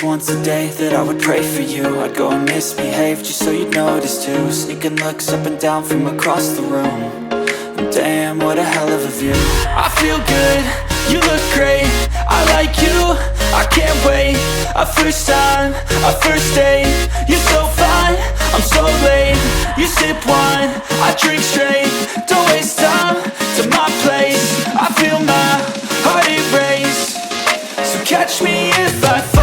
was once a day that I would pray for you. I'd go and misbehave just so you'd notice too. Sneaking looks up and down from across the room. And damn, what a hell of a view. I feel good, you look great, I like you, I can't wait. A first time, a first date, you're so fine, I'm so late. You sip wine, I drink straight, don't waste time to my place. I feel my heart erase, so catch me if I fall.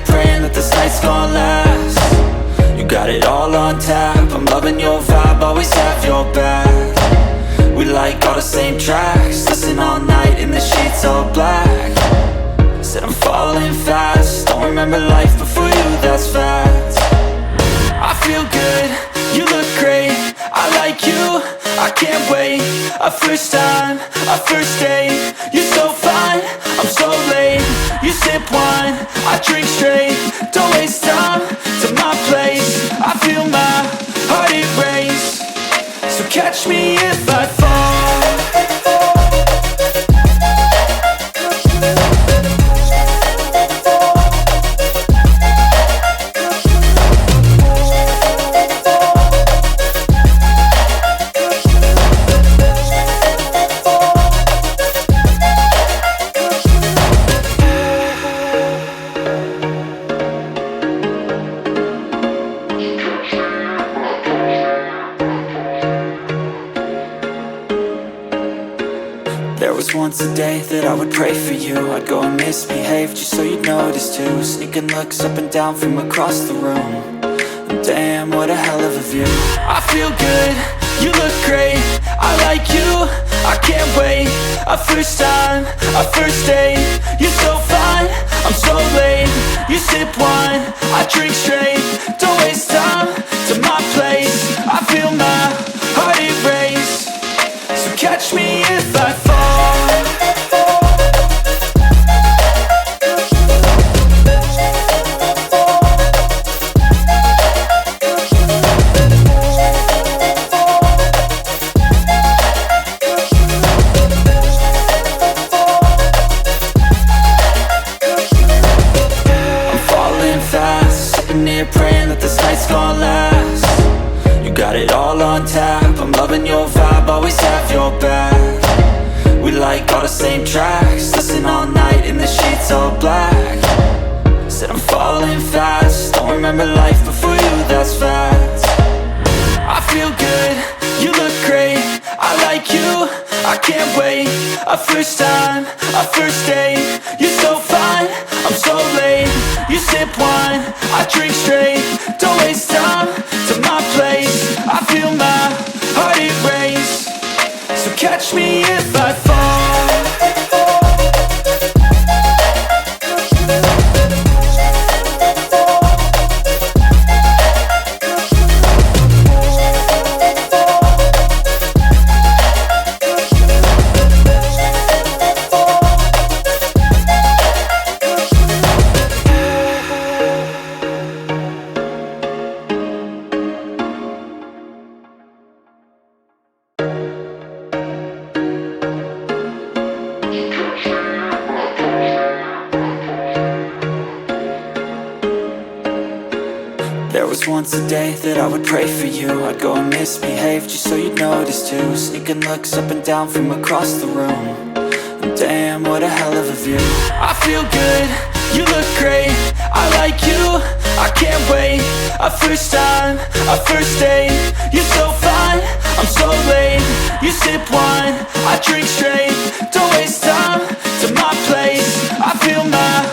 Praying that this night's gonna last. You got it all on tap, I'm loving your vibe, always have your back. We like all the same tracks, listen all night in the sheets all black. Said I'm falling fast, don't remember life before you, that's fact. I feel good, you look great, I like you, I can't wait. A first time, a first date, you're so fine, I'm so late. You sip wine, I drink straight, don't waste time to my place. I feel my heart erase, so catch me if I fall. There was once a day that I would pray for you. I'd go and misbehave just so you'd notice too. Sneaking looks up and down from across the room. And damn, what a hell of a view. I feel good, you look great, I like you, I can't wait. A first time, a first date, you're so fine, I'm so late. You sip wine, I drink straight, don't waste time to my place. I feel my heart erase, so catch me if I fall. Praying that this night's gonna last. You got it all on tap, I'm loving your vibe, always have your back. We like all the same tracks, listen all night in the sheets all black. Said I'm falling fast, don't remember life before you, that's fact. I feel good, you look great, I like you, I can't wait. A first time, a first date, you're so fine, I'm so late. You sip wine, I drink straight, don't waste time to my place. I feel my heart erase, so catch me if I fall. There was once a day that I would pray for you. I'd go and misbehave just so you'd notice too. Sneaking looks up and down from across the room. And damn, what a hell of a view. I feel good, you look great, I like you, I can't wait. A first time, a first date, you're so fine, I'm so late. You sip wine, I drink straight, don't waste time to my place. I feel my